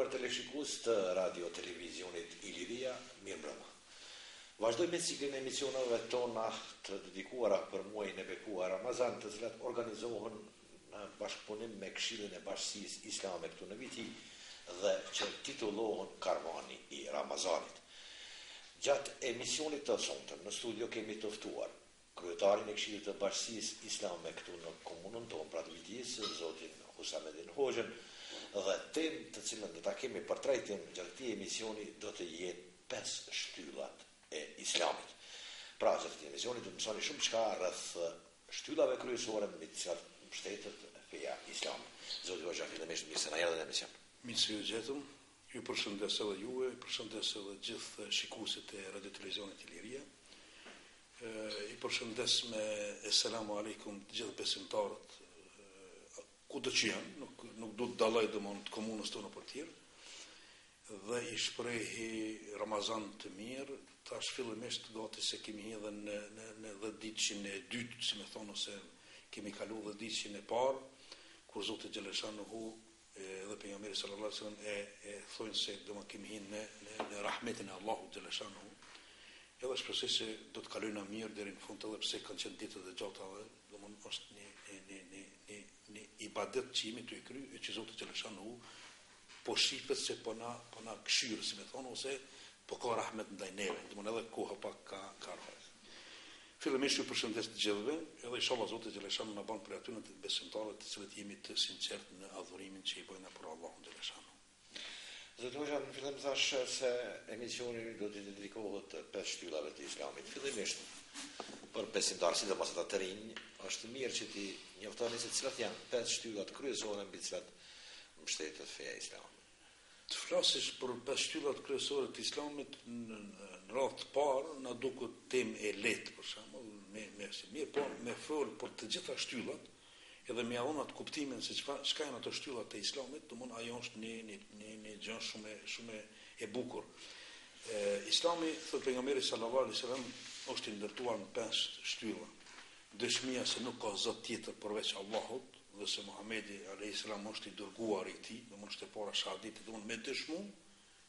nderuar teleshikues të radio televizionit Iliria, mirëmbrëma. Vazhdojmë me ciklin e emisioneve tona të dedikuara për muajin e bekuar Ramazan, të cilat organizohen në bashkëpunim me Këshillin e Bashkisë Islame këtu në viti dhe që titullohen Karvani i Ramazanit. Gjatë emisionit të sonte në studio kemi të ftuar kryetarin e Këshillit të Bashkisë Islame këtu në komunën tonë, pra të vitis, zotin Husamedin Hoxhën, dhe temë të cilën do ta kemi për trajtim gjatë këtij emisioni do të jenë 5 shtyllat e Islamit. Pra, gjatë këtij emisioni do të mësoni shumë çka rreth shtyllave kryesore mbi të cilat mbështetet feja islame. Zoti Hoxha, fillimisht mirë se na erdhën në emision. Mirë se u gjetëm. Ju përshëndes edhe juve, përshëndes edhe gjithë shikuesit e radio televizionit Iliria. I përshëndes me selamu aleikum të gjithë besimtarët kudo që janë, nuk du të dalloj domon të komunës tonë për tjerë, dhe i shprehi Ramazan të mirë. Tash fillimisht gati se kemi edhe në 10-ditën e dytë, si më thonë, ose kemi kalu 10-ditën e parë, kur Zoti Xhaleshanuhu dhe pejgamberi sallallahu alaihi wasallam e thonë se domon kemi hyrë në rahmetin e Allahut Xhaleshanuhu. Edhe shpresoj se do të kalojnë mirë deri në fund, edhe pse kanë qenë ditë të gjata, domon është një ibadet që jemi të i kry, e që Zotë Xhaleshanuhu po shifet se po na këshyrë, si me thonë, ose po ka rahmet ndaj neve, domon edhe koha pak ka rreth. Fillimisht ju përshëndes të gjithëve, edhe inshallah Zoti Xhaleshanuhu na bën për aty në të besimtarët të cilët jemi të sinqertë në adhurimin që i bëjnë për Allahun Xhaleshanuhu. Zoti Hoxha, në fillim thash se emisioni do të dedikohet 5 shtyllave të Islamit. Fillimisht për besimtarë, sidomos ata të rinj, është mirë që ti njoftoni se cilat janë 5 shtyllat kryesore mbi të cilat mbështetet feja islame. Të flasësh për 5 shtyllat kryesore të Islamit në radhë të parë, na duket temë e lehtë për shembull, mirë, po me fol për të gjitha shtyllat, edhe me avon atë kuptimin se çka janë ato shtyllat të Islamit, domthonë ajo është një gjë shumë e bukur. Islami, thot pejgamberi sallallahu alaihi wasallam, është i ndërtuar në 5 shtylla. Dëshmia se nuk ka zot tjetër përveç Allahut dhe se Muhamedi alayhis salam është i dërguar i tij, domthonë është e para shahadit, domthonë me dëshmu,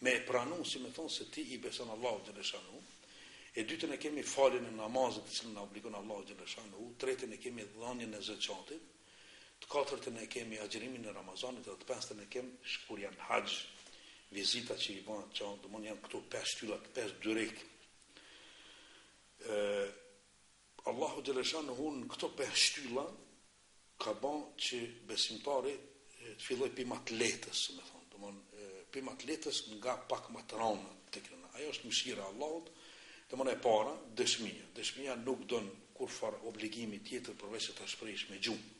me pranu, si më thon se ti i beson Allahut Xhaleshanuhu. E dytën e kemi faljen e namazit, të cilën na obligon Allahu Xhaleshanuhu. Tretën e kemi dhënien e zakatit. Të katërtën e kemi agjërimin e Ramazanit dhe të peshtën e kemi shkurjan haxh, vizita që i bën çon, domthonë janë këto 5 shtylla, 5 dyrek. Allahu Xhaleshanuhu në këto 5 shtylla ka bën që besimtari të fillojë pi më të lehtës, më thon, domthonë pi më të lehtës nga pak më të rëndë tek ne. Ajo është mëshira e Allahut. Domthonë e para, dëshmia. Dëshmia nuk don kurfar obligimi tjetër përveç se ta shprehësh me gjuhë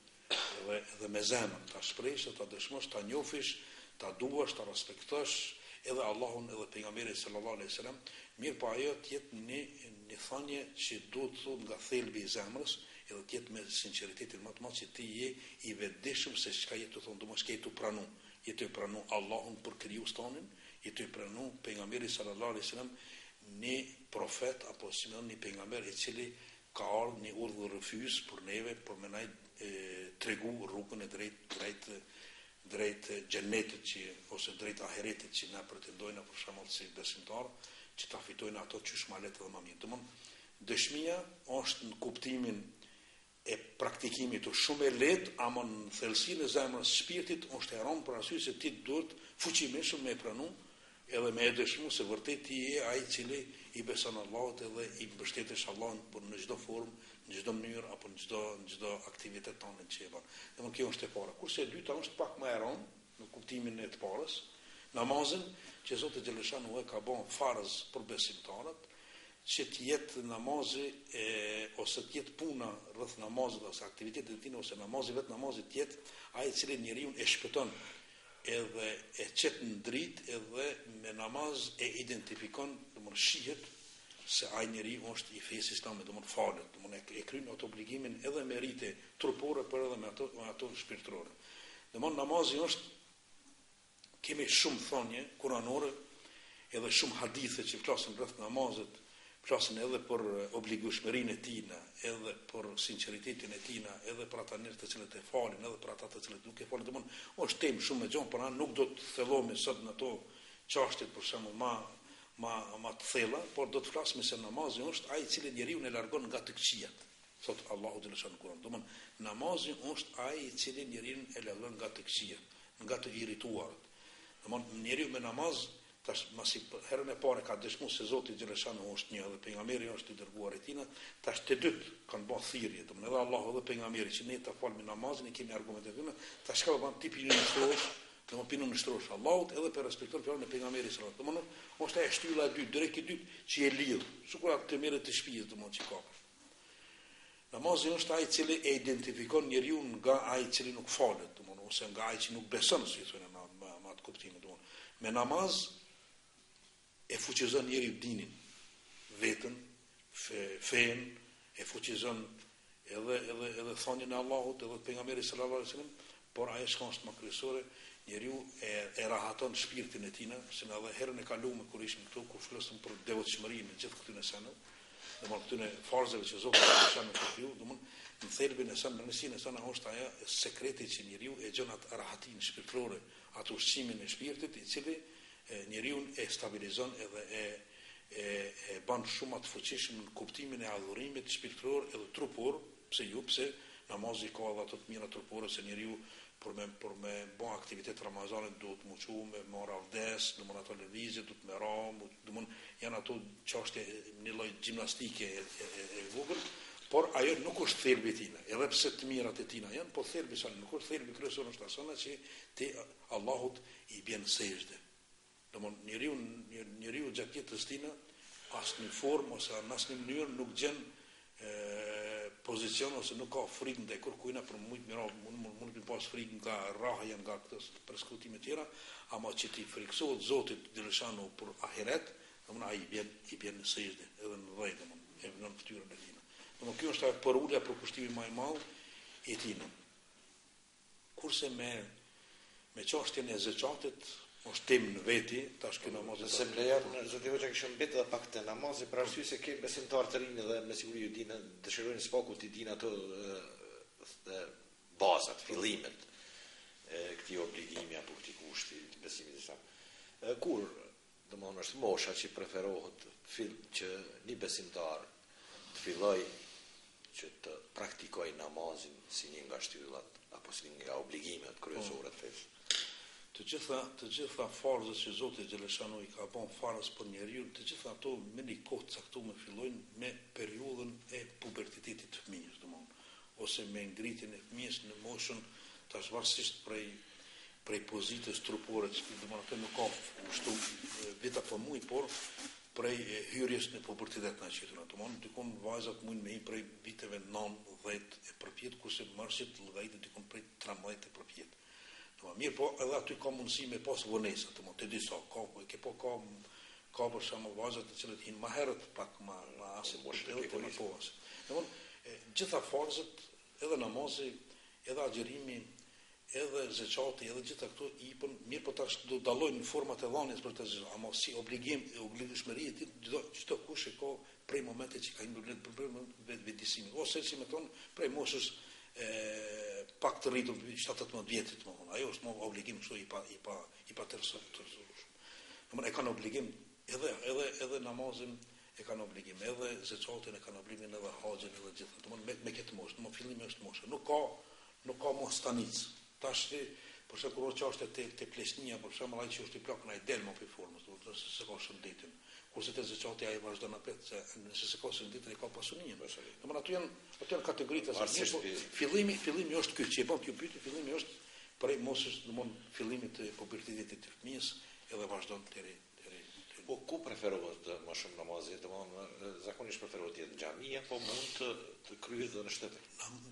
dhe me zemër, ta shprehësh, ta dëshmosh, ta njohësh, ta duash, ta respektosh edhe Allahun edhe pejgamberin sallallahu alaihi wasallam, mirë po ajo të jetë një thënie që duhet të thotë nga thelbi i zemrës, edhe të jetë me sinqeritetin më të madh që ti je i vetëdijshëm se çka je të thonë, domosht ke të pranu, je të pranu Allahun për krijues tonin, je të pranu pejgamberin sallallahu alaihi wasallam, një profet apo si më një pejgamber i cili ka ardhur një urdhë refyz për neve për me na tregu rrugën e drejt xhenetit ose drejt ahiretit që na pretendojnë për shembull si besimtar që ta fitojnë ato çysh më lehtë dhe më mirë. Domthonë dëshmia është në kuptimin e praktikimit të shumë e lehtë, ama në thellësinë e zemrës së shpirtit është e rëndë për arsye se ti duhet fuqimisht me pranu edhe me dëshmu se vërtet ti je ai i cili i beson Allahut edhe i mbështetesh Allahun për në çdo formë, në çdo mënyrë apo në çdo aktivitet tonë që e bën. Domthonë kjo është e para. Kurse e dyta është pak më e rëndë në kuptimin e të parës, namazin që Zoti Xhaleshanuhu ka bën farz për besimtarët, që të jetë namazi ose të jetë puna rreth namazit ose aktivitetet e tij ose namazi vetë namazi të jetë ai i cili njeriu e shpëton edhe e qet në dritë edhe me namaz e identifikon, domthonë shihet se ai njeriu është i fesë islame, domthonë falet, domthonë e kryen ato obligimin edhe me rite trupore por edhe me ato shpirtërore. Domthonë namazi është, kemi shumë thonje kuranore edhe shumë hadithe që flasin rreth namazit. flasin edhe për obligueshmërinë e tina, edhe për sinqeritetin e tina, edhe për ata njerëz të cilët e falin, edhe për ata të cilët nuk e falin. Domthonë, është temë shumë e gjon, por na nuk do të thellohemi sot në ato çështje për shembull ma të thella, por do të flasim se namazi është ai i cili njeriu e largon nga të këqijat. Thot Allahu dhe lëshan Kur'an. Domthonë, namazi është ai i cili njeriu e largon nga të këqijat, nga të irrituarat. Domthonë, njeriu me namaz tash masi herën e parë ka dëshmuar se Zoti xhaleshanu është një dhe pejgamberi është i dërguar i tij, tash të dytë kanë bërë thirrje, domthonë edhe Allahu dhe pejgamberi që ne ta falim namazin, ne kemi argumente të tjera, tash ka bën tipi i shtrosh, domthonë pinon në shtrosh Allahut edhe për respekton fjalën e pejgamberit sallallahu alajhi wasallam. Domthonë është ajo shtylla e dytë, drejt i dytë që e lidh, sigurisht të merret të shtëpisë domthonë që ka. Namazi është ai i cili e identifikon njeriu nga ai i cili nuk falet, domthonë ose nga ai që nuk beson, si thonë me atë kuptim domthonë. Me namaz e fuqizon njeriu dinin, vetën, fen, e fuqizon edhe thonjën e Allahut, edhe pejgamberit sallallahu alajhi wasallam, por ajo është më kryesore, njeriu e rahaton shpirtin e tij, se edhe herën e kaluar kur ishim këtu, kur flosëm për devotshmërinë gjithë këtyre sene, domthonë këtyre farzave që Zoti ka thënë këtu, domthonë në thelbin e sën, në rëndësinë e sën është ajo sekreti që njeriu e gjon atë rahatin shpirtërore, atë ushqimin e shpirtit, i cili njeriu e stabilizon edhe e bën shumë të fuqishëm në kuptimin e adhurimit shpirtëror edhe trupor, pse namazi ka edhe ato të mira trupore, se njeriu për me bën aktivitet Ramazanit duhet të muçu me marr avdes, domthonë ato lëvizje duhet me ram, domthonë janë ato çështje një lloj gjimnastike e vogël, por ajo nuk është thelbi i tij. Edhe pse të mirat e tij janë, po thelbi sa nuk është thelbi kryesor është asana që te Allahut i bën sejdë. Domthonë njeriu gjatë jetës së tij as në formë ose në asnjë mënyrë nuk gjen pozicion ose nuk ka frikë ndaj kërkujna për shumë mira, mund të pas frikë nga rrahja, nga këto përshkutime të tjera, ama që ti friksohet Zotit xhaleshanu për ahiret, domthonë ai i bën në sejdë edhe në dhëj, domthonë e vënë fytyrën e tij. Domthonë kjo është ajo porulja për kushtimin më i madh i tij. Kurse me çështjen e zakatit është temë në veti, tash kjo namaz. Nëse më lejon, zoti Hoxha kishte mbetë edhe pak të namazi, për arsye se ke besimtar të rinj dhe me siguri ju dinë, dëshirojnë spaku të dinë ato bazat, fillimet e këtij obligimi apo këtij kushti të besimit të Islam. Kur, domthonë është mosha që preferohet që një besimtar të fillojë që të praktikojë namazin si një nga shtyllat apo si një nga obligimet kryesore të fesë. Të gjitha farzët që Zoti xhaleshanu i ka bën farz për njeriu, të gjitha ato me një kohë caktuar fillojnë me periudhën e pubertetit të fëmijës, domthonë, ose me ngritjen e fëmijës në moshën tash varësisht prej pozitës trupore, domthonë atë nuk ka kushtu vit apo muaj, por prej hyrjes në pubertet na qytetin. Domthonë dikon vajzat mund me prej viteve 9, 10 e përpjet, kurse mërshit vëllezërit dikon prej 13 e përpjet. Mirë, po edhe aty ka mundësi me pas vonesa, të disa, ka për shembull vajza të cilët hin më herët pak më asë të më pas. Gjitha farzët, edhe namazi, edhe agjerimi, edhe zakati, edhe gjitha këto ipën, mirë, po tash do dallojnë në format e dhënies për të zgjidhur, ama si obligimshmëri çdo kush e ka prej momentit që ka një problem vetëdijësimi, ose si më thon, prej moshës pak të rritur 17 vjetit, ajo është më obligim kështu i pa tërësuar. Domthonë e kanë obligim edhe namazin e kanë obligim, edhe zakatin e kanë obligim, edhe haxhin edhe gjithë. Domthonë me këtë moshë, domthonë fillimi është mosha. Nuk ka mos stanic. Tash për shkak kur çështja te plesnia, për shembull ai që është i plakën ai del më për formën, domthonë se ka shëndetin. Kurse te zakati ai vazhdon atë se nëse se ka shëndetin e ka pasurinë. Domthonë aty janë kategoritë asaj. Fillimi është ky, që e bën kjo pyetje, fillimi është prej moshës, domthonë fillimit të pubertetit të fëmijës edhe vazhdon deri. Po ku preferohet më shumë namazi, domthonë zakonisht preferohet jetë në xhami apo mund të kryhet edhe në shtet?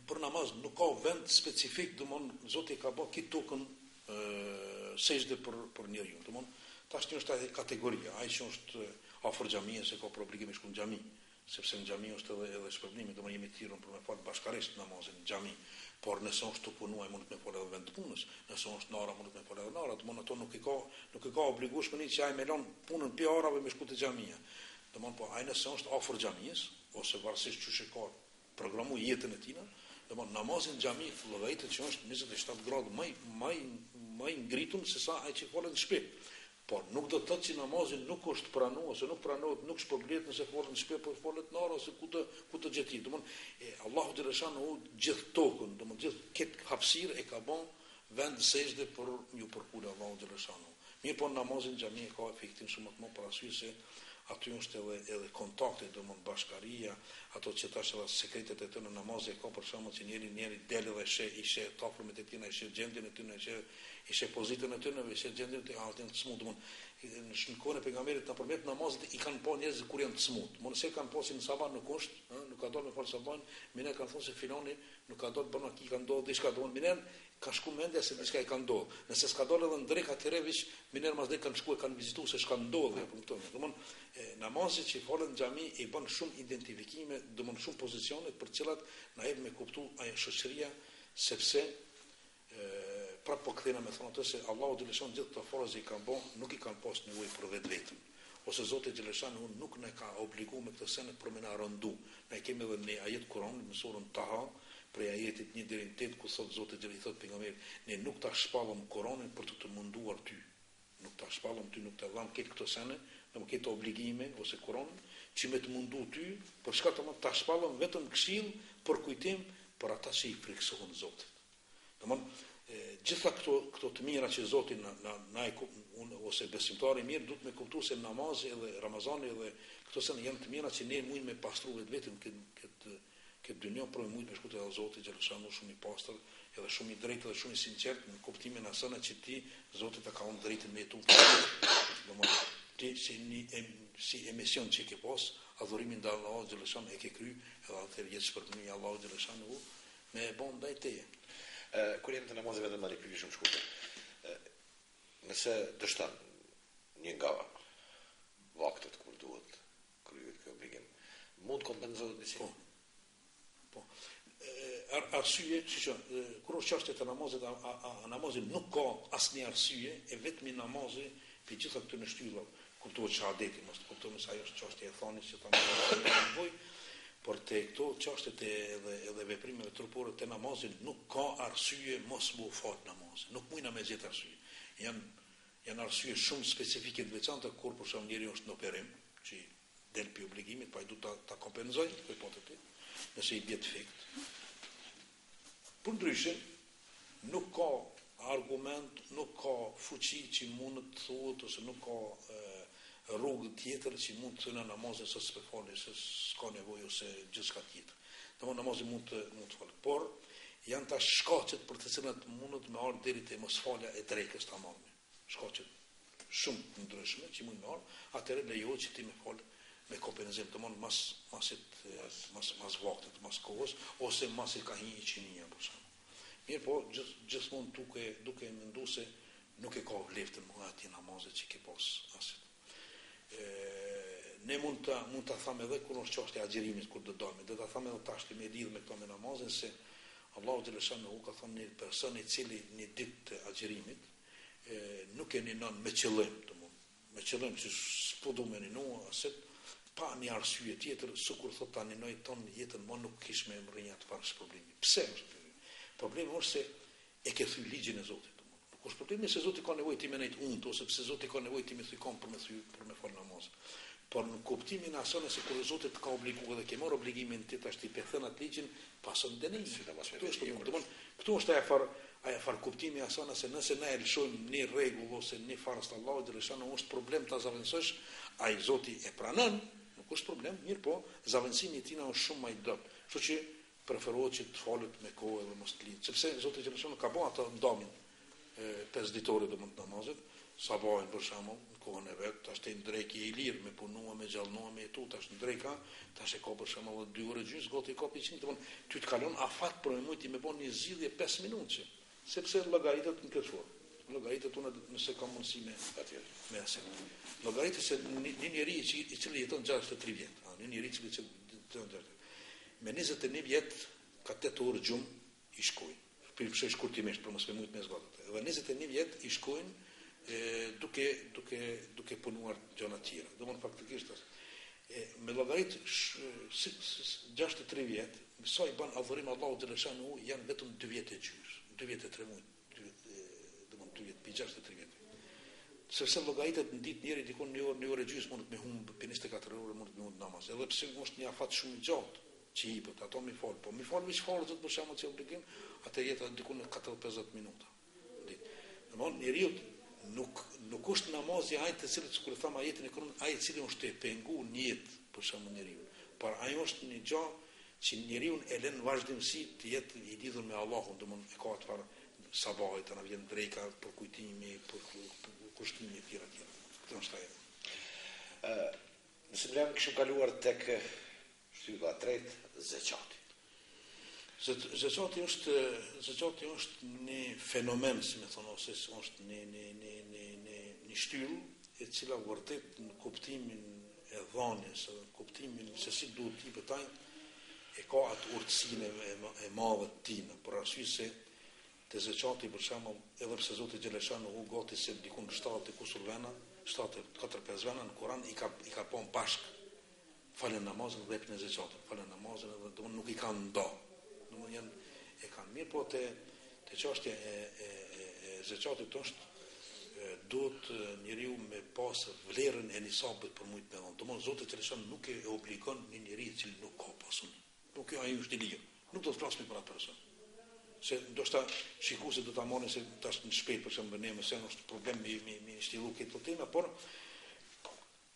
Për namaz nuk ka vend specifik, domthonë Zoti ka bërë këtë tokën sejdë për njeriu. Domthonë tash është ai kategoria, ai që është afër xhamisë se ka për obligim të shkon në xhami, sepse në xhami është edhe shpërblimi, domthonë jemi të thirrur për me fal bashkërisht namazin në xhami. Por nëse është të punuar mund të më folë edhe vend të punës, nëse është në orë mund të më folë edhe në orë, domthonë ato nuk e ka obligueshmëri që ai me lën punën pi orave me shku te xhamia. Domthon po ai nëse është afër xhamisë ose varësisht çu shikon programu jetën e tij, domthon namazin në xhami llogaritet që është 27 gradë më i ngritur se sa ai që folet në shtëpi. Por nuk do të thotë që namazin nuk është pranuar ose nuk pranohet, nuk shpërblet nëse folet në shtëpi, por folet në orë ose ku të gjeti. Domthon Allahu xhaleshanu gjithë tokën, domthon gjithë këtë hapësirë e ka bën vend sejdë për ju përkulë Allahu xhaleshanu. Mirë, po namazin në xhami ka efektin shumë më për arsye se aty është edhe kontakti, domthon bashkaria, ato që tash edhe sekretet e tyre në namaz e ka për shkakun që njëri del dhe ishe tafërmet e tina, ishe gjendjen e tyre, ishe pozitën e tyre, ishe gjendjen e tyre, atë të smut, domthon në kohën e pejgamberit në përmet namazit i kanë pa njerëz kur janë të smut. Nëse kanë pasin sabah nuk është, nuk ka dorë me fal sabah, mine kanë thonë se filoni nuk ka dorë bën aki ka ndodhur diçka, domthon mine ka shku mendja se diçka i ka ndodhur. Nëse s'ka dorë edhe ndrek atëre veç mine mas dhe kanë shkuar kanë vizituar se çka ndodhi apo këto. Domthon namazi që folet në xhami i bën shumë identifikime, domthon shumë pozicione për të cilat na jep me kuptu ajo shoqëria sepse pra po kthena me thonë se Allahu xhaleshon gjithë të forza i kanë bën, nuk i kanë pas nevojë për vetëm. Ose Zoti xhaleshanu nuk na ka obliguar me këtë sene për me na rëndu. Ne kemi edhe në ajet Kur'an në surën Taha, për ajetit 1 deri në 8 ku thot Zoti xhaleshanu thot pejgamberit, ne nuk ta shpallëm Kur'anin për të munduar ty. Nuk ta shpallëm ty, nuk ta dham këtë sene, në këtë obligime ose Kur'anin, që me të mundu ty, për shkak të ta shpallëm vetëm këshill për kujtim për ata që i friksohen Zotit. Domthon gjitha këto të mira që Zoti ose besimtari mirë duhet me kuptu se namazi edhe Ramazani edhe këto sen janë të mira që ne mujnë me pastru vetëm këtë dynjë, por mujnë me shkutë edhe Zoti xhaleshanu shumë i pastër, edhe shumë i drejtë dhe shumë i sinqert në kuptimin asana që ti Zoti ta ka dhënë drejtën me tu. Domthon ti si emision që ke pas, adhurimin ndaj Allahut xhaleshanu e ke kry, edhe atë jetë shpërblimi Allahu xhaleshanu me bon ndaj teje. Kur jemi të namazit vetëm më rikëpyetje shumë shkurtër. Nëse dështon një nga vaktet kur duhet kryet kjo obligim, mund kompenzohet disi? Po. Arsye, kur është çështja e namazit, namazit nuk ka asnjë arsye, e vetmi namazi për gjitha këto në shtylla, kuptohet shahadeti, mos kuptohet se ajo është çështja e thonis që ta nevojë. Por te këto çështjet edhe veprimeve trupore te namazit nuk ka arsye mos mu fal namazin. Nuk mujna me gjetë arsye. Janë arsye shumë specifike të veçanta kur për shembull njeriu është në operim, që del pi obligimit, pa i du ta kompenzojë, po hipotetik, nëse i bie defekt. Për ndryshe, nuk ka argument, nuk ka fuqi që mund të thuhet ose nuk ka rrugë tjetër që mund të thënë namazin se s'pe fali, se s'ka nevojë ose gjithçka tjetër. Domthonë namazi mund të falet, por janë ta shkaqet për të cilat mundet me ardh deri te mosfalja e drekës tamam. Shkaqet shumë të ndryshme që mund të ardh, atëherë lejohet që ti me fal me kompenzim, domthonë mas vaktit, mas kohës ose mas e ka hinë qinia për shkak. Mirë, po gjithmonë duke menduar se nuk e ka vleftën më aty namazit që ke pas asit. Ne mund ta thamë edhe kur është çështja e agjerimit kur do dalmë, do ta thamë edhe tash me lidh me këto me namazin se Allahu xhaleshanu ka thënë një person i cili në ditë të agjerimit nuk e ninon me qëllim, domthonë me qëllim që s'po do më ninua ose pa një arsye tjetër, sikur thotë ta ninoj ton jetën më nuk kish me rrënja të parë problemi. Pse është? Problemi është se e ke thy ligjin e Zotit. Kur problemi se Zoti ka nevojë ti më nejt unë ose pse Zoti ka nevojë ti më thykon për me fal namaz. Por në kuptimin e asaj se kur Zoti të ka obliguar dhe ke marr obligimin ti tash ti pethen atë ligjin pason dënim. Këtu është ajo far kuptimi i asaj se nëse ne e lëshojmë një rregull ose një farz të Allahut xhaleshanu është problem ta zaventësosh, ai Zoti e pranon, nuk është problem, mirë po zaventësimi i tij është shumë më i dobët. Kështu që preferohet që të falet me kohë dhe mos të lidh, sepse Zoti xhaleshanu ka bën ato ndamin 5 ditore do mund namazet, sabahin për shembull, në kohën e vet, tash te dreki i lirë me punua, me gjallënua, me tu, tash në dreka, tash e ka për shembull 2 orë gjys, gati ka 500, domthon ty të kalon afat për me ti me bën një zgjidhje 5 minutë, sepse llogaritet në këtë formë. Llogaritet unë nëse ka mundësi me atje, me asaj. Llogaritet se një njeri i cili jeton 63 vjet, një njeri i cili jeton me 21 vjet ka 8 orë gjumë i shkojnë. Për shkurtimisht për mos me mujt me zgatat. Dhe 21 vjet i shkojnë duke punuar gjëra të tjera. Domthon faktikisht llogarit 63 vjet, sa i bën adhurim Allahu xhaleshanu janë vetëm 2 vjet e gjys, 2 vjet e 3 muaj, domon 2 vjet, 63 vjet. Sepse llogaritet në ditë njëri dikon një orë e gjys mund të më humb për 24 orë mund të më humb namaz. Edhe pse është një afat shumë i gjatë që i bëhet, ato mi fal, po mi fal veç farz për shkak të obligim, atë jeta dikon në 40-50 minuta. Domon njeriu nuk është namazi ai të cilët kur tham ajetin e Kur'an, ai i cili është e pengu në jetë për shkak njeriu. Por ajo është një gjë që njeriu e lën vazhdimsi të jetë i lidhur me Allahun, domon e ka të farë sabahit, ana vjen dreka për kujtimi, për kushtime të tjera. Këtë është ajo. Nëse më kishim kaluar tek shtylla e tretë, zeqati. Zeqati është një fenomen, si më thonë, ose është një shtyllë e cila vërtet në kuptimin e dhënies, në kuptimin se si duhet të jepet ai, e ka atë urtësinë e madhe të tij, por arsye se te zeqati për shembull, edhe pse Zoti xhaleshanu u gati se dikun 7 kusur vena, 4-5 vena në Kur'an i ka pon bashk. Falen namazin dhe epin e zeqatit, falen namazin dhe domon nuk i kanë nda. Domon janë e kanë mirë, po te çështja e zeqatit është duhet njeriu me pas vlerën e nisabit për shumë me dhon. Domon Zoti xhaleshanu nuk e obligon një njeri i cili nuk ka pasuri. Nuk ai është i ligj. Nuk do të flasim për atë person. Se ndoshta shikuesi do ta marrin se tash në shpejt për shembull ne mëse është problem me shtilu këtë temë, por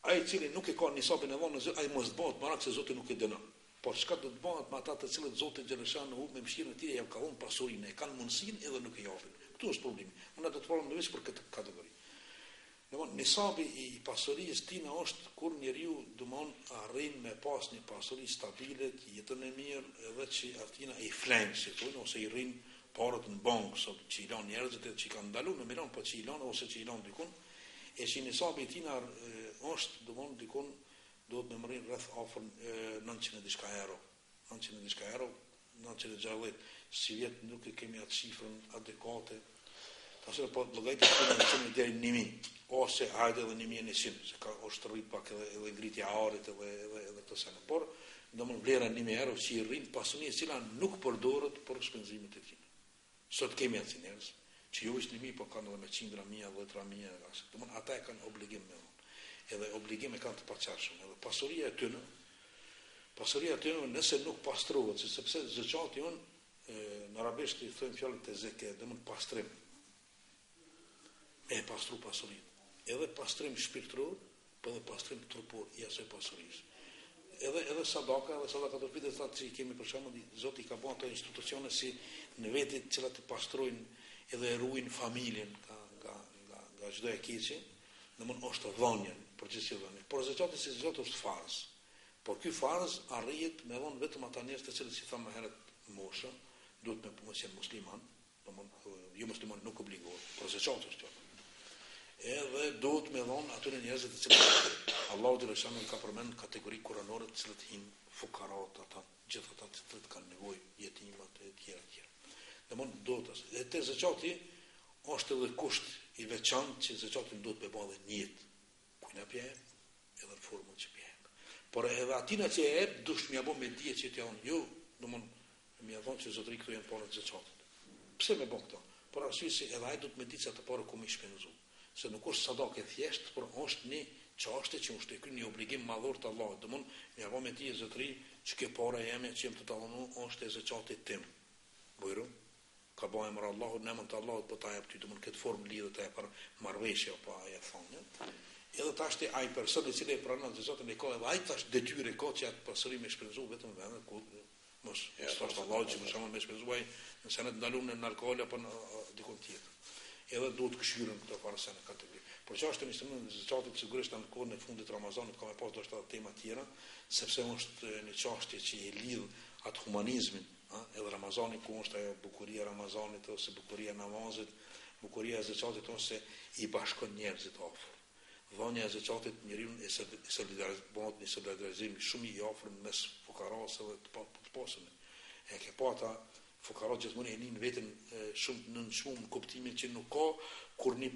ai i cili nuk e ka nisabin e vonë, ai mos bëhet barak se Zoti nuk e dënon. Por çka do të bëhet me ata të cilët Zoti xhaleshanu me mëshirën e tij ja ka dhënë pasurinë, e kanë mundësinë edhe nuk e japin. Ktu është problemi. Unë do të folëm vetëm për këtë kategori. Domthon nisabi i pasurisë tina është kur njeriu domthon arrin me pas një pasuri stabile, jetën e mirë, edhe që atina i flen, si thonë, ose i rrin parët në bankë, sot që i lanë njerëzit që i kanë ndalu me miran, po që i lanë ose që i lanë dikun, e që nisabi tina është domthon dikun do të më rrin rreth afër 900 diçka euro. 960, si vjet nuk e kemi atë shifrën adekuate. Tasë po llogaritë kanë deri në 1000 ose hajde edhe 1100, se ka është rrit pak edhe ngritja e arit edhe këto sa. Por domon vlera 1000 euro që i rrin pasunia e cila nuk përdoret për shpenzimet e tij. Sot kemi atë njerëz që jo është 1000, por kanë edhe me qindra mijë, 10.000 euro. Domon ata e kanë obligim me vonë. Edhe obligime kanë të paqarshëm. Edhe pasuria e tyre nëse nuk pastrohet, sepse zeqati në arabisht i thojnë fjalën e zeke, domon pastrim. E pastru pasurinë. Edhe pastrim shpirtëror, po edhe pastrim trupor i asaj pasurisë. Edhe sadaka do vitet sa që kemi për shembull, Zoti ka bën ato institucione si në veti të cilat të pastrojnë edhe ruajnë familjen nga çdo e keqe, domthonë është dhënia, përgjithësi dhënia. Por zakati si zot është farz. Por ky farz arrihet me dhon vetëm ata njerëz të cilët si thamë më herët mosha, duhet me mos jenë musliman, domthonë jo musliman nuk obligohet, por zakati është. Edhe duhet me dhon atyre njerëzve të cilët Allahu dhe Resulullah ka përmend kategori kuranore të cilët hin fukarat, ata gjithë ata të cilët kanë nevojë, jetimat e tjera. Domthonë duhet dhe te zakati është edhe kusht i veçantë që zakati duhet të bëhet në jetë. Ku na pje edhe në formën që pje. Por edhe atina që e dush më apo me dije që të janë jo, domthonë më avon që zotëri këtu janë para zakatit. Pse më bën këto? Por arsye se edhe ai duhet me ditë se ato para ku më shpenzu. Se nuk është sadaka e thjesht, por është një çështje që është ky një obligim madhor të Allahut. Domthon, më apo me ti zotëri, çka para jeme që më të tallonu është e zakatit tim. Bujro, ka bëjë emër Allahut, në emër të Allahut po ta jap ty domthon këtë formë lidhet e për marrëveshje apo ajo thonë. Edhe tash ai person i cili e pranon zakatin e ka edhe ai tash detyrë ka që atë pasuri me shpenzu vetëm vend ku mos është Allahu që më shumë me shpenzuaj, nëse ne ndalun në alkool apo diku tjetër. Edhe duhet këshyrën këto parëse në kategori. Por që është të instrument në zëqatit sigurisht në kohën e fundit Ramazanit ka me pas do shtë tema tjera, sepse është një qashtje që i lidh atë humanizmin, edhe Ramazani ku është ajo bukuria Ramazanit ose bukuria namazit, bukuria e zëqatit ose i bashkon njerëzit afër. Dhënia e zëqatit njeriu e solidarizim shumë i afër mes fukarasve dhe të pasur. E ke pa ata fukarat gjithmonë e nin veten shumë në shumë kuptimin që nuk ka kur një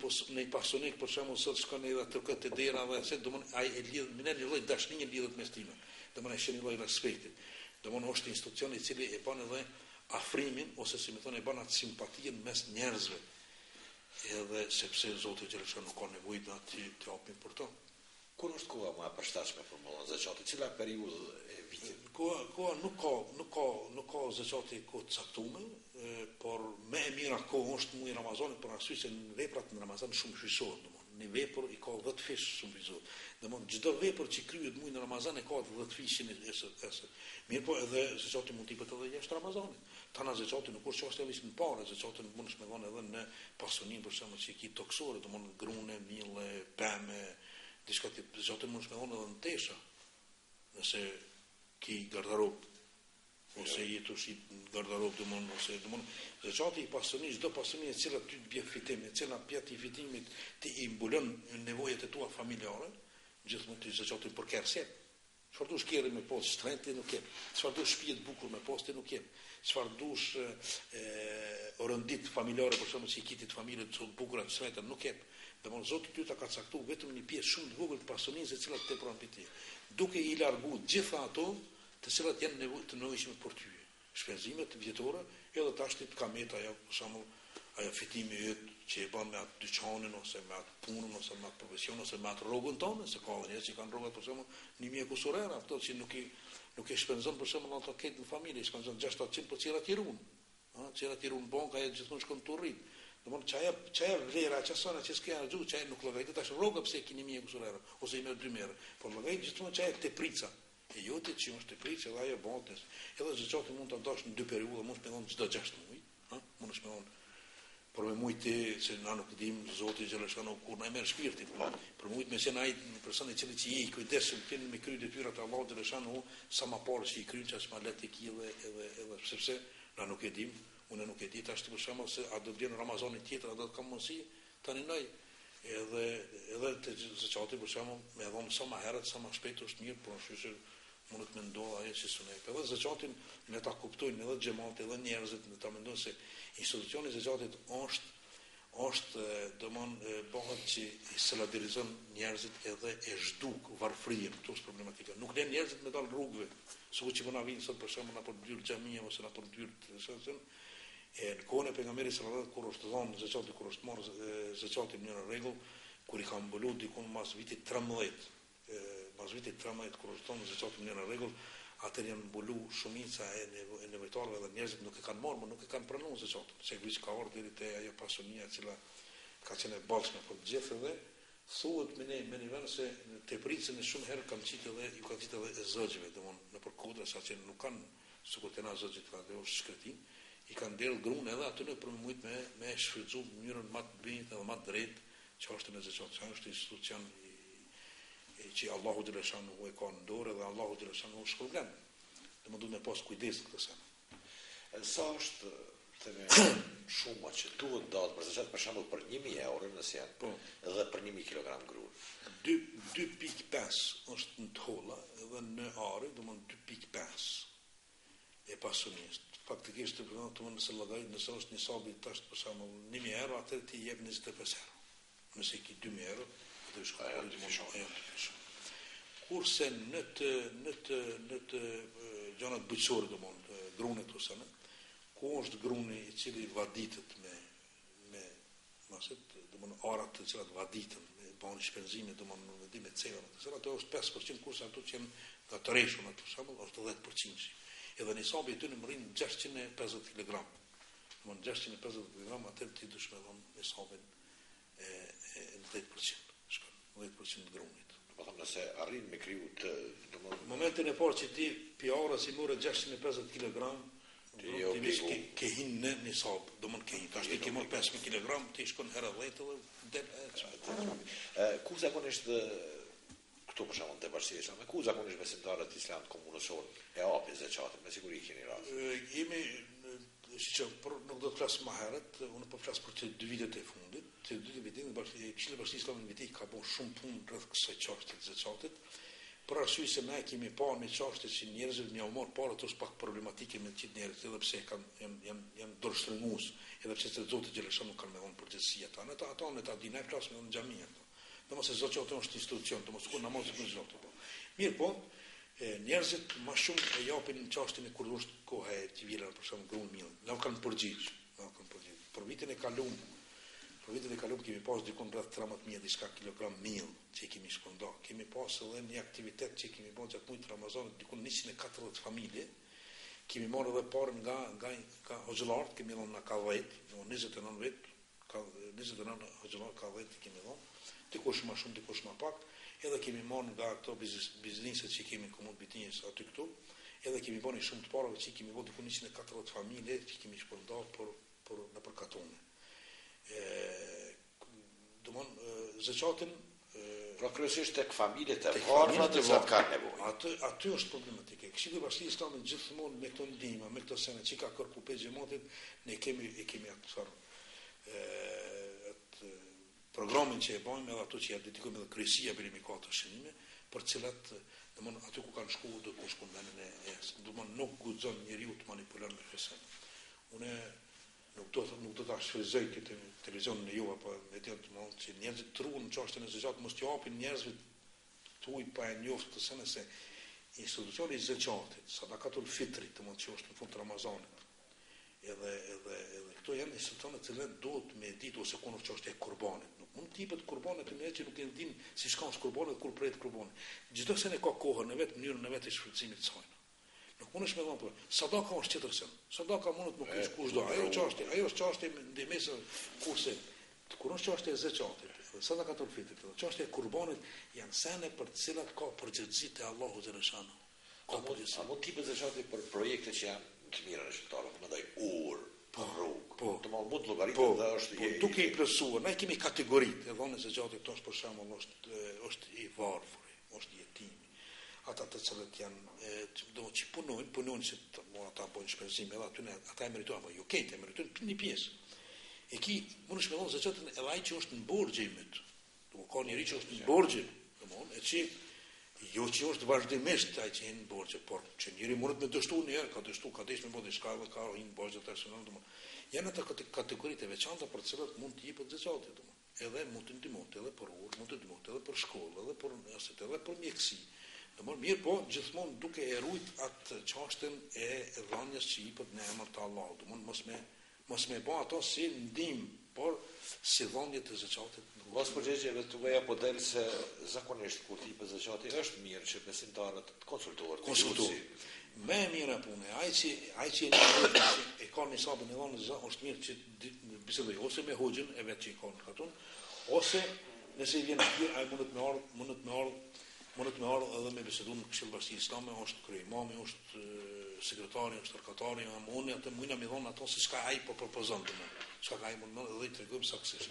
pasionik për shembull sot shkon edhe atë këtë dera dhe se domon ai e lidh me një lloj dashnije lidhet mes tyre. Domon ai shën një lloj respekti. Domon është institucion i cili e bën edhe afrimin ose si më thonë e bën atë simpatinë mes njerëzve. Edhe sepse Zoti Gjeleshanu nuk ka nevojë aty të hapin për to. Kur është koha më e përshtatshme për mollën zakati? Cila periudhë e vitit? Koha nuk ka zakati kohë caktuar, por më e mira kohë është muaji Ramazanit për arsye se në veprat në Ramazan shumë shfrytëzohet, domthonë. Në vepër i ka 10 fish shumë shfrytëzohet. Domthonë çdo vepër që kryhet muajin Ramazan e ka 10 fishin e mirë, po edhe zakati mund të bëhet edhe jashtë Ramazanit. Tana zakati nuk është çështje vetëm para, zakati mund të shmëdhon edhe në pasuninë për shembull që ki toksore, domthonë grune, mille, pemë, diçka që zakati mund të shmëdhon edhe në tesha. Nëse ki garderob ose jetosh i garderob domthonë zakati i pasunisë, çdo pasuni e cila ty të bie fitim, e cila pjatë i fitimit ti i mbulon nevojat e tua familjare, gjithmonë ti zakati për kërcep. Çfarë dush kërë me post shtrenti nuk jep. Çfarë dush shtëpi të bukur me post nuk jep. Çfarë dush orëndit familjare për shkak të kitit familje të bukura të shtrenta nuk jep. Domthonë Zoti ty ta ka caktuar vetëm një pjesë shumë të vogël të pasunisë e cila të tepron mbi ti. Duke i larguar gjitha ato të cilat janë të nevojshme për ty. Shpenzimet vjetore, edhe tash ti ka meta ajo për shembull ajo fitimi yt që e bën me atë dyqanin ose me atë punën ose me atë profesion ose me atë rrogën tonë, se ka njerëz që kanë rroga për shembull 1000 kusorera, ato që nuk e shpenzon për shembull ato këtë në familje, shpenzon 600 për cilat i ruan. Cilat i ruan banka e gjithmonë shkon të rrit. Domthonë çaja vlera, çasona që s'ka gjë, çaja nuk llogarit tash rroga pse keni 1000 kusorera ose i merr 2 merë, por llogarit gjithmonë çaja te prica. E jote që është të pritë edhe ajo bontes. Edhe zakati mund ta dash në 2 periudha, mund të shpendon çdo 6 muaj, mund të shpendon por me mujtë se na nuk dim Zoti Gjeleshanu kur na merr shpirtin. Për mujtë me se na ai një person i cili që i kujdesshëm tin me kry detyrat e Allahut Gjeleshanu sa më parë që i kryen ças ma le të kille edhe sepse na nuk e dim, unë nuk e di tash për shembull se a do të vjen Ramazani tjetër, a do të kam mundësi tani noi edhe të zakati për shembull me dhon sa më herët sa më shpejt është mirë, por shyshe mund të mendoj ajo që sunet. Edhe zakatin ne ta kuptojnë edhe xhamati edhe njerëzit ne ta mendojnë se institucioni i zakatit është domon bëhet që i solidarizon njerëzit edhe e zhduk varfërinë, këtu është problematika. Nuk lën njerëzit me dal rrugëve, sikur që vona vinë sot për shembull apo dy xhamia ose apo dy të në kohën e pejgamberit sallallahu alajhi wasallam kur është dhënë zakati, kur është marrë zakati në rregull, kur i ka mbuluar diku mas vitit 13 kur është thonë zakati në rregull, atëherë janë mbulu shumica e nevojtarëve dhe njerëzit nuk e kanë marrë, por nuk e kanë pranuar zakatin. Se kush ka ardhur deri te ajo pasunia e cila ka qenë e ballshme për të gjithë dhe thuhet me një vend se te pricën e shumë herë kanë qitë edhe ju kanë qitë edhe zogjive, domthonë nëpër kodra sa që nuk kanë sikur të na zogjit kanë dhe është shkretin, i kanë del grunë edhe aty në përmujt me shfrytzuar në mënyrën më të binjtë dhe më të drejtë çështën e zakatit. Është institucion që Allahu Gjeleshanu e ka në dorë dhe Allahu Gjeleshanu është problem. Dhe më duhet me pas kujdes këtë sen. Sa është shuma që duhet dalë për zakat për shembull për 1000 euro nëse janë edhe për 1000 kg grua? 2.5 është në tolla edhe në are, domthonë 2.5 e pasunisë. Faktikisht të përmend të nëse llogarit nëse është një sabi tash për shembull 1000 euro, atëherë ti jep 25 euro. Nëse ki 2000 euro, do shkojë të fishon. Kurse në të gjanat bujqësore domthonë grunet ose në ku është gruni i cili vaditet me maset domthonë arat të cilat vaditen me bën shpenzime domthonë në dimë të cera, se ato është 5%, kurse ato që janë të rreshun ato shembull është 10%. Edhe në sabi aty në mrin 650 kg. Domthonë 650 kg atë ti do shkon në sabin e 10%. Shkon 10% grunit. Po them nëse arrin me kriju të domthonë momentin e parë që ti pjora si morë 650 kg ti vish ke hin në nisab, domthonë ke hin tash ti ke marr 500 kg ti shkon herë 10 dhe ku zakonisht këtu për shembull te bashkia islame, ku zakonisht besimtarët islam komunësor e hapin zakatin, me siguri keni rast. Jemi siç nuk do të flas më herët, unë po flas për të 2 vitet e fundit, të 2 vitet e bashkia islame në viti ka bën shumë punë rreth kësaj çështje të zakatit. për arsye se ne kemi pa një çështje që njerëzit një marr parë ato pak problematike me qitë njerëz, edhe pse janë dorështrëngues, edhe pse Zoti xhalesha nuk kanë dhënë përgjegjësi ata. Ata në ta dinë plas me në xhami ato. Domosë Zoti është institucion, domosë ku namaz me Zoti po. Mirë po, njerëzit më shumë e japin çështjen e kur është koha e civile për shkak gruan mill. Nuk kanë përgjigj, Për vitin e kaluar kemi pas dikon rreth 13.000 diçka kilogram mill që kemi shpërnda. Kemi pas edhe një aktivitet që kemi bërë gjatë muajit Ramazanit dikon 140 familje. Kemi marrë edhe parë nga hoxhallarët, kemi dhënë na ka 29 vet, 29 hoxhallar ka 10 kemi dhënë. Dikush më shumë, dikush më pak. Edhe kemi marrë nga ato bizneset që kemi komund bitinjes aty këtu. Edhe kemi bërë shumë të parave që kemi bërë dikon 140 familje që kemi shpërnda në përkatone. Domon zakatin pra kryesisht tek familjet e varfra të cilat kanë nevojë. Aty është problematike. Këshilli i Bashkisë Islame gjithmonë me këto ndihmë, me këto sene që ka kërku pe xhamatit, ne kemi atë programin që e bëjmë edhe ato që ja dedikojmë edhe kryesia për ka të shënime, për cilat domon aty ku kanë shkuar do të shkojnë vendin e domon nuk guxon njeriu të manipulon me fesen. Unë nuk do ta shfryzoj këtë televizionin e juve, po me të thonë që njerëzit truan çështën e zakatit mos t'i japin njerëzve tuaj pa e njoftë se institucioni i zakatit, sadakatul fitri, domon që është në fund të Ramazanit. Edhe këto janë institucione të cilat duhet me ditë ose kur është çështja e kurbanit. Nuk mund të jepet kurbanet të njerëzit që nuk e din si shkon kurbanet kur pret kurbanet. Çdo se ne ka kohën në vetë mënyrën e vetë të shfrytëzimit të saj. Nuk mundesh me dhënë, sadaka është tjetër sen. Sadaka mund të nuk kish kushdo. Ajo është çështje ndërmesë kurse kur është çështja e zakatit, sadakatul fitr, çështja e kurbanit janë sene për të cilat ka përgjegjësi te Allahu xhaleshan. A mund tipet zakati për projekte që janë të mira në shqiptarë, më ndaj rrugë. Të mund të llogaritet dhe është duke i plotësuar. Ne kemi kategoritë, e vonë zakatit tosh për shembull është i varfër, është i jetim. Ata të cilët janë do që punojnë që ata bojnë shpenzim edhe aty ata e meritojnë, apo jo këtë e meritojnë një pjesë. E ki mund të shpellon zakatin edhe ai që është në borxhe imit. Do ka njëri që është në borxhe, domthonë, e që jo që është vazhdimisht ai që në borxhe, por që njëri mund të dështuar një herë, ka desh me bodi diçka dhe ka një borxhe personal, domthonë. Janë ata kategoritë e veçanta për të cilat mund të jepet zakati, domthonë. Edhe mund të ndihmojnë edhe për urë, mund të ndihmojnë edhe për shkollë, edhe për universitet, edhe për mjeksi. Domthonë mirë po gjithmonë duke e rujt atë çështën e dhënies që i jepet në emër të Allahut. Domthonë mos me bë ato si ndihmë, por si dhënie të zakatit. Mos përgjigjeve tuaja po del se zakonisht kur ti jepet zakati është mirë që besimtarët të konsultohen. Më e mira punë, ai që e ka në sabën e dhënës është mirë që bisedoj ose me hoxhën e vet që i ka katun, ose nëse i vjen atje ai mund të më ardh edhe me bisedun në Këshill Bashkisë Islame, është kryemami, është sekretari, është arkatari, unë atë mund më dhon ato se çka ai po propozon domun. Çka ai mund edhe të tregojmë saktësisht.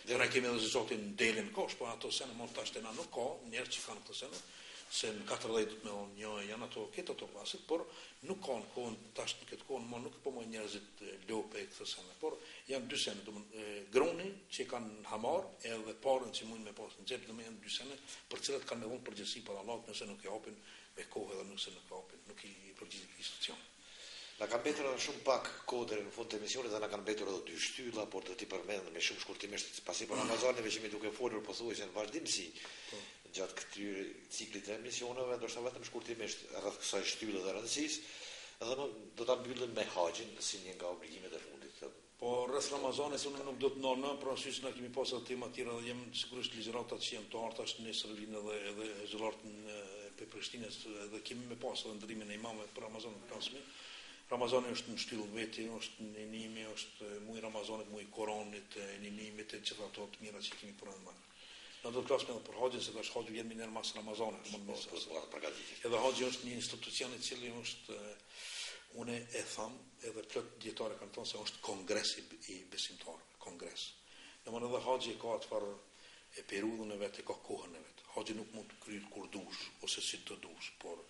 Dhe ne kemi edhe zotin delën kosh, por ato sene mund tash të na nuk ka njerëz që kanë këto sene, se në 40 me një janë ato këto to pasit, por nuk kanë kohën tash në këtë kohë, nuk po më njerëzit lope këto sene, por janë dy sene, domun gruni që kanë hamar edhe parën që mund me pas në xhep, domun janë dy sene për cilat kanë nevojë përgjegjësi për Allah, nëse nuk i hapin me kohë edhe nëse nuk hapin, nuk i përgjigjen institucion. Na kanë mbetur edhe shumë pak kohë deri në fund të emisionit dhe na kanë mbetur edhe 2 shtylla, por do t'i përmend me shumë shkurtimisht pasi për Ramazaneve që mi duke folur pothuajse në vazhdimsi gjatë këtyre ciklit të emisioneve, ndoshta vetëm shkurtimisht rreth kësaj shtylle të rëndësisë, edhe do ta mbyllim me haxhin si një nga obligimet e fundit. Po rreth Ramazanit unë nuk do të ndonë, pra sigurisht na kemi pasur tema të tjera dhe jam sigurisht ligjëratat që janë të harta nesër vinë edhe zolart në Prishtinës dhe kemi me pasur ndrimin e imamëve për Ramazanin e pasme. Ramazani është në shtyllë veti, është në nimi, është muaj Ramazanit, muaj Koranit, nimimit e gjitha ato të mira që kemi përmendur. Në do të klasme edhe për haxhin, se tash haxhi vjen më mas Ramazanit, edhe haxhi është një institucion i cili është unë e tham, edhe plot dietare kanë thënë se është kongresi i besimtarëve, kongres. Domthonë edhe haxhi ka çfarë e periudhën e vet, ka kohën e vet. Haxhi nuk mund të kryet kur dush ose si të dush, por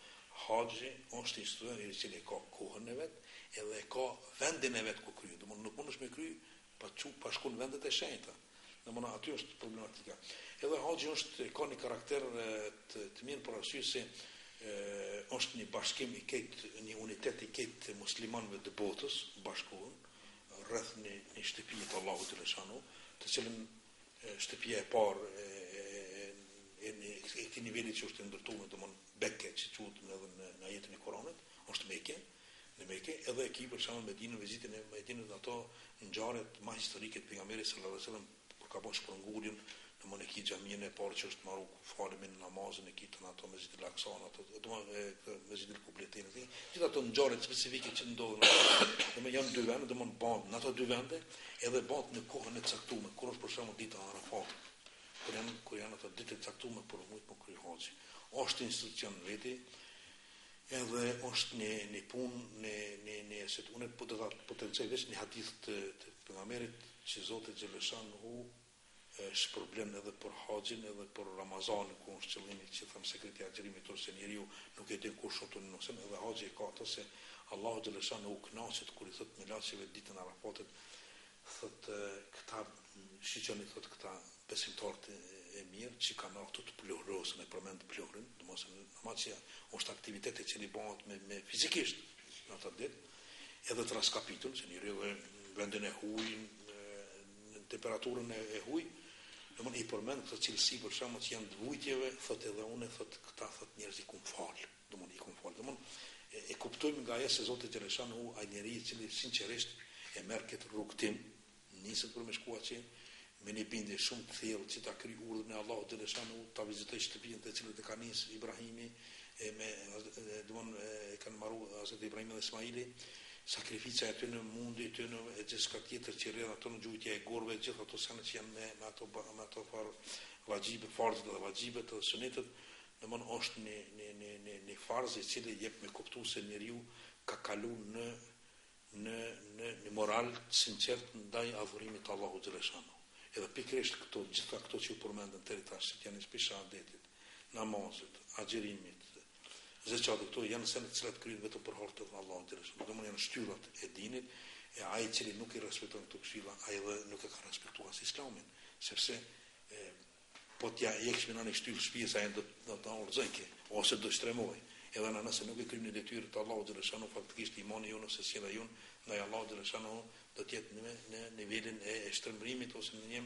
haxhi është institucion i cili ka kohën e vet, edhe ka vendin e vet ku kryet. Domthonë nuk mundesh me kry pa shkuar në vendet e shenjta. Domethënë aty është problematika. Edhe haxhi ka një karakter të mirë për arsye se është një bashkim i ketë, një unitet i ketë muslimanëve të botës bashkuar rreth një shtëpie të Allahut të Leshanu, të cilën shtëpia e parë e këtij niveli që është ndërtuar, domethënë Bekke, që quhet edhe në ajetin e Kuranit, është Mekë, në Mekë, edhe e ki për shembull Medinën, vizitën e Medinës, ato ngjarjet më historike të pejgamberit sallallahu alajhi wasallam kur ka bërë shpërnguljen, domethënë e ki xhaminë e parë që është marrë falimin namazin e kitën ato Mesjid al-Aqsa, ato domethënë Mesjid al-Qubletin, gjithë ato ngjarje specifike që ndodhen, domethënë janë dy vende, domethënë bën në ato dy vende, edhe bën në kohën e caktuar, kur është për shembull dita e Arafat, kur janë ato ditë të caktuara për mujt për kryer haxhi. Është institucion veti, edhe është një punë, se unë po do ta potencoj veç një hadith të pejgamberit që Zoti xhaleshahu shpërblen edhe për haxhin edhe për Ramazanin, ku është qëllimi që them sekreti i agjërimit se njeriu nuk e din kush është nëse edhe haxhi ka ato se Allahu xhaleshahu kënaqet kur i thot milaçeve ditën e Arafatit, thot këta shiqoni thot këta besimtarët e mirë që kanë ardhur të plurosën e përmend plurin, domosdoshmë namazia është aktivitet i cili bëhet me fizikisht në atë ditë, edhe të raskapitull, se njeriu në vendin e huaj, në temperaturën e huaj, domosdoshmë i përmend këtë cilësi për shkak që janë të vujtjeve, thotë edhe unë thotë këta thotë njerëz i kum fal, domosdoshmë i kum fal, domosdoshmë e kuptojmë nga ajo se Zoti xhaleshanu ai njeriu i cili sinqerisht e merr këtë rrugtim, niset për me shkuar atje me një bindje shumë të thellë që ta kryej urdhën e Allahut xhaleshanu, ta vizitoj shtëpinë të cilët e ka nis Ibrahimi e kanë marrë Hazreti Ibrahimi dhe Ismaili, sakrifica e tyre, mundi i tyre e gjithçka tjetër që rreth ato në gjujtja e gorëve, gjithë ato sanë që janë me ato vaxhibe, farzet dhe vaxhibet të sunetit, domthonë është një farz i cili jep me kuptues se njeriu ka kaluar në moral sinqert ndaj adhurimit të Allahut xhaleshanu. Edhe pikërisht gjitha këto që u përmendën deri tash, që janë shahadetit, namazit, agjërimit, zeqatit, këto janë sene të cilat kryhen vetëm për hir të Allahut xhaleshanu. Domthonë janë shtyllat e dinit, e ai i cili nuk i respekton këto këshilla, ai edhe nuk e ka respektuar as Islamin, sepse po t'ja jeksh në një shtyllë shtëpisë, ai do ta urrëzojë ose do shtremoj. Edhe nëse nuk e kryen në detyrë të Allahut xhaleshanu, faktikisht imani jonë ose sjellja jonë ndaj Allahut xhaleshanu do të jetë në nivelin e shtrembrimit ose në një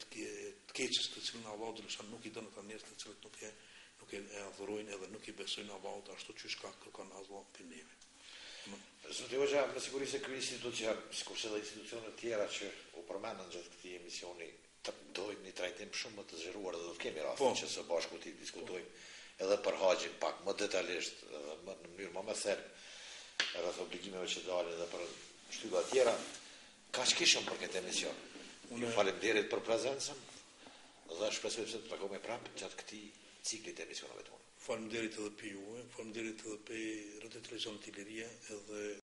të keqës të cilën Allahu xhaleshanu nuk i don ata njerëz të cilët nuk e adhurojnë edhe nuk i besojnë Allahut ashtu siç kërkon Allahu për neve. Zoti Hoxha, me siguri se ky institucion, sikurse edhe institucionet tjera që u përmendën gjatë këtij emisioni, dojnë një trajtim shumë më të zgjeruar dhe do të kemi rastin që së bashku të diskutojmë edhe për haxhin pak më detajisht edhe në mënyrë më thermë rreth obligimeve që dalin edhe për shtylla tjera. Kaq kishëm për këtë emision. Unë faleminderit për prezencën dhe shpresoj se të takojmë prapë gjatë këtij cikli të emisioneve tonë. Faleminderit edhe për juve, faleminderit edhe për Radio Televizion Iliria edhe